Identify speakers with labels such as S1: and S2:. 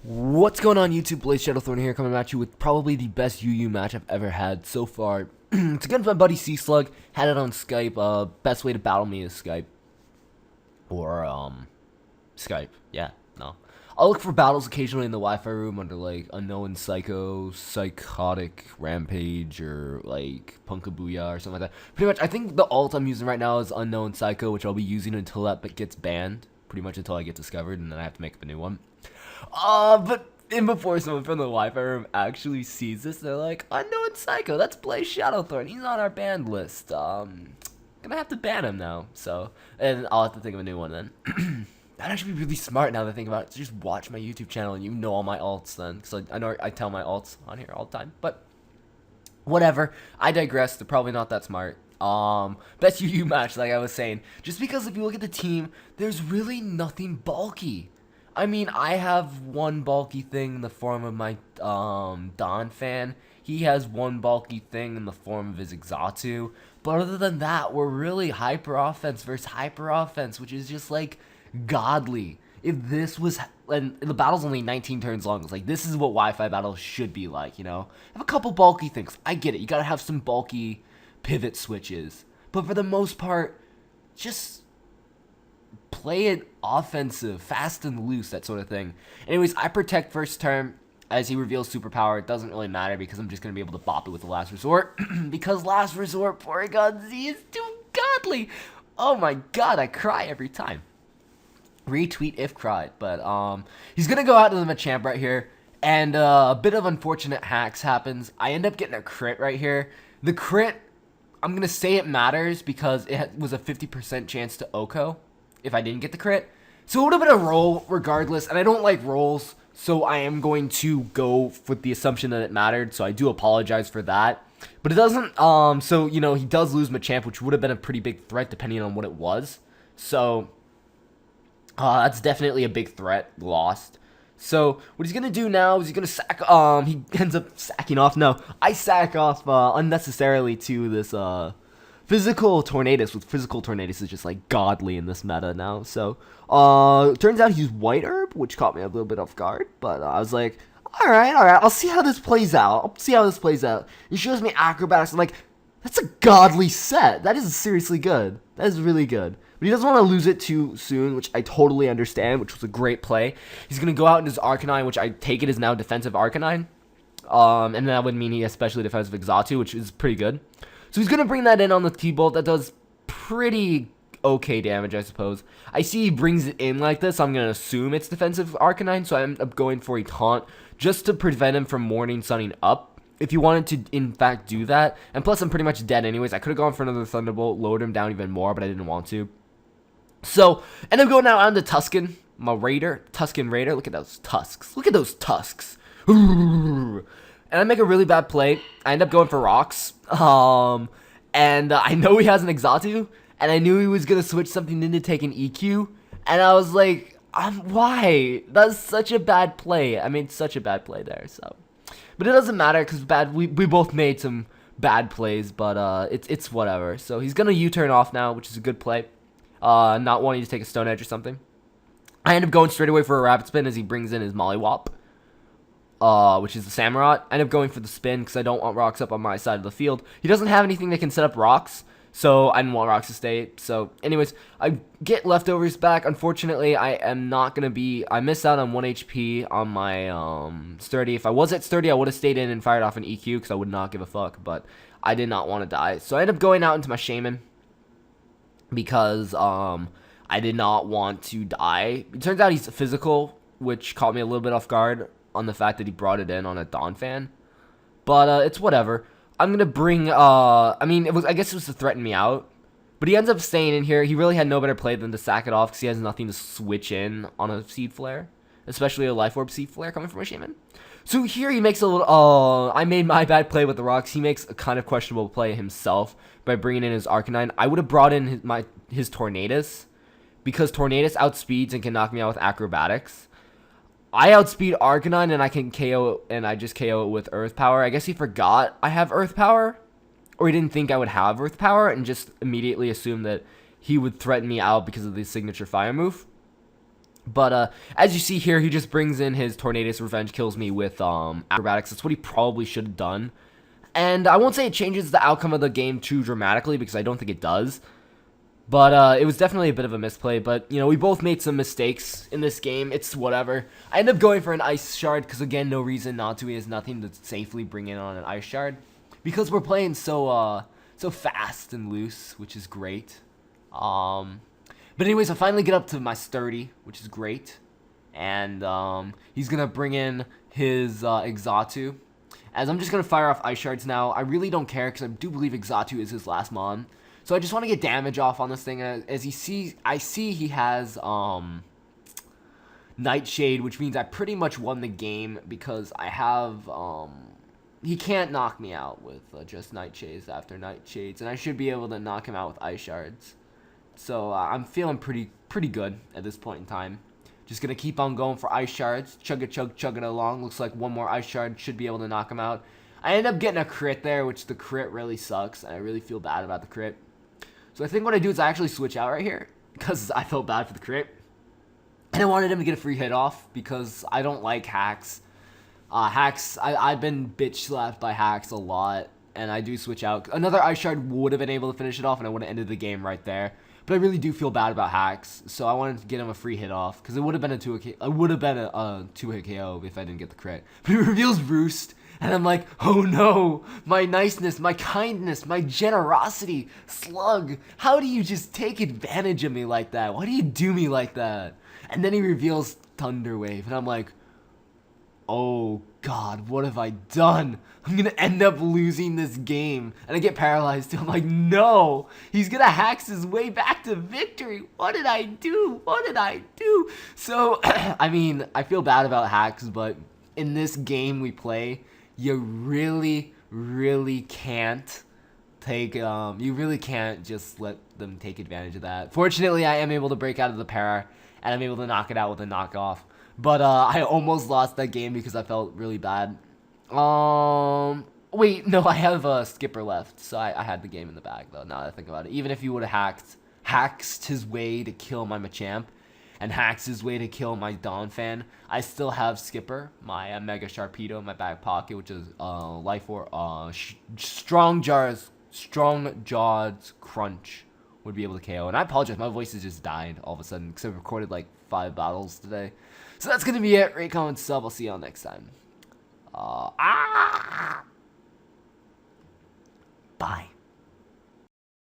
S1: What's going on YouTube? Blaze Shadowthorn here, coming at you with probably the best UU match I've ever had so far. It's against my buddy Seaslug. Had it on Skype. Best way to battle me is Skype. Or, Skype. Yeah, no. I'll look for battles occasionally in the Wi-Fi room under, like, Unknown Psycho, Psychotic Rampage, or, like, Punkabooyah or something like that. Pretty much, I think the alt I'm using right now is Unknown Psycho, which I'll be using until that gets banned. Pretty much until I get discovered, and then I have to make up a new one. But before someone from the Wi-Fi room actually sees this, they're like, Unknown Psycho, that's Blaze Shadowthorn. He's on our banned list. Gonna have to ban him now. So, and I'll have to think of a new one then. That'd actually be really smart now that I think about it. So just watch my YouTube channel and you know all my alts then. Because I know I tell my alts on here all the time. But, whatever. I digress. They're probably not that smart. Best UU match, like I was saying. Just because if you look at the team, there's really nothing bulky. I mean, I have one bulky thing in the form of my Don fan. He has one bulky thing in the form of his Exatu. But other than that, we're really hyper offense versus hyper offense, which is just like godly. If this was, and the battle's only 19 turns long, it's like this is what Wi-Fi battles should be like, you know? Have a couple bulky things. I get it. You gotta have some bulky pivot switches. But for the most part, just play it offensive, fast and loose, that sort of thing. Anyways, I protect first turn as he reveals superpower. It doesn't really matter because I'm just going to be able to bop it with the last resort. Because last resort, Porygon Z is too godly. Oh my god, I cry every time. Retweet if cried. But he's going to go out to the Machamp right here. And a bit of unfortunate hacks happens. I end up getting a crit right here. The crit, I'm going to say it matters because it was a 50% chance to Oko if I didn't get the crit. So it would have been a roll regardless, and I don't like rolls, so I am going to go with the assumption that it mattered, so I do apologize for that. But it doesn't, so, you know, he does lose Machamp, which would have been a pretty big threat depending on what it was. So, that's definitely a big threat, lost. So, what he's going to do now is he's going to sack, he ends up sacking off. No, I sack off unnecessarily to this, Physical Tornadus, with Physical Tornadus is just like godly in this meta now. So, turns out he's White Herb, which caught me a little bit off guard. But I was like, alright, I'll see how this plays out. He shows me Acrobatics. I'm like, that's a godly set. That is seriously good. That is really good. But he doesn't want to lose it too soon, which I totally understand, which was a great play. He's going to go out in his Arcanine, which I take it is now defensive Arcanine. And that would mean he has specially defensive Exatu, which is pretty good. So he's going to bring that in on the T-Bolt. That does pretty okay damage, I suppose. I see he brings it in like this. I'm going to assume it's defensive Arcanine, so I end up going for a Taunt just to prevent him from Morning Sunning up. If you wanted to, in fact, do that. And plus, I'm pretty much dead anyways. I could have gone for another Thunderbolt, lowered him down even more, but I didn't want to. So, end up going out on the Tuscan, my Raider, Tuscan Raider. Look at those tusks. Look at those tusks. And I make a really bad play. I end up going for rocks. And I know he has an Exatu, and I knew he was going to switch something in to take an EQ. And I was like, why? That's such a bad play. I made such a bad play there, so. But it doesn't matter, because we both made some bad plays, but it's whatever. So he's going to U-turn off now, which is a good play. Not wanting to take a Stone Edge or something. I end up going straight away for a Rapid Spin as he brings in his Mollywop. Which is the Samurott. I end up going for the spin because I don't want rocks up on my side of the field. He doesn't have anything that can set up rocks, so I didn't want rocks to stay. So, anyways, I get leftovers back. Unfortunately, I am not going to be... I missed out on 1 HP on my Sturdy. If I was at Sturdy, I would have stayed in and fired off an EQ because I would not give a fuck, but I did not want to die. So I ended up going out into my Shaman because I did not want to die. It turns out he's physical, which caught me a little bit off guard on the fact that he brought it in on a Dawn fan. But, it's whatever. I'm gonna bring, I mean, I guess it was to threaten me out. But he ends up staying in here. He really had no better play than to sack it off because he has nothing to switch in on a Seed Flare. Especially a Life Orb Seed Flare coming from a Shaman. So here he makes a little, I made my bad play with the rocks. He makes a kind of questionable play himself by bringing in his Arcanine. I would have brought in his Tornadus because Tornadus outspeeds and can knock me out with Acrobatics. I outspeed Arcanine and I can KO and I just KO it with Earth Power. I guess he forgot I have Earth Power. Or he didn't think I would have Earth Power and just immediately assumed that he would threaten me out because of the signature fire move. But as you see here, he just brings in his Tornadus Revenge, kills me with Acrobatics. That's what he probably should have done. And I won't say it changes the outcome of the game too dramatically, because I don't think it does. But it was definitely a bit of a misplay. But, you know, we both made some mistakes in this game. It's whatever. I ended up going for an Ice Shard because, again, no reason not to. He has nothing to safely bring in on an Ice Shard. Because we're playing so fast and loose, which is great. But anyways, I finally get up to my Sturdy, which is great. And he's going to bring in his Exatu. As I'm just going to fire off Ice Shards now. I really don't care because I do believe Exatu is his last mon. So I just want to get damage off on this thing. As you see, I see he has Nightshade, which means I pretty much won the game because I have he can't knock me out with just Nightshades after Nightshades, and I should be able to knock him out with Ice Shards. So I'm feeling pretty good at this point in time. Just gonna keep on going for Ice Shards, chugging along. Looks like one more Ice Shard should be able to knock him out. I end up getting a crit there, which the crit really sucks, and I really feel bad about the crit. So I think what I do is I actually switch out right here because I felt bad for the crit. And I wanted him to get a free hit off because I don't like hacks. I've been bitch slapped by hacks a lot, and I do switch out. Another Ice Shard would have been able to finish it off, and I would have ended the game right there. But I really do feel bad about hacks, so I wanted to get him a free hit off because it would have been a two-hit KO if I didn't get the crit. But he reveals Roost. And I'm like, oh no, my niceness, my kindness, my generosity, Slug, how do you just take advantage of me like that? Why do you do me like that? And then he reveals Thunder Wave, and I'm like, oh god, what have I done? I'm gonna end up losing this game. And I get paralyzed too. I'm like, no, he's gonna hack his way back to victory. What did I do? What did I do? So, I mean, I feel bad about hacks, but in this game we play, you really can't take, you really can't just let them take advantage of that. Fortunately, I am able to break out of the para, and I'm able to knock it out with a knockoff. But, I almost lost that game because I felt really bad. Wait, no, I have a skipper left, so I had the game in the bag, though, now that I think about it. Even if he would have hacked his way to kill my Machamp, and hacks his way to kill my Donphan, I still have Skipper, my Mega Sharpedo in my back pocket, which is Life Orb, Strong Jaws Crunch would be able to KO. And I apologize, my voice has just died all of a sudden because I've recorded like 5 battles today. So that's gonna be it. Rate, comment, sub. I'll see y'all next time. Bye.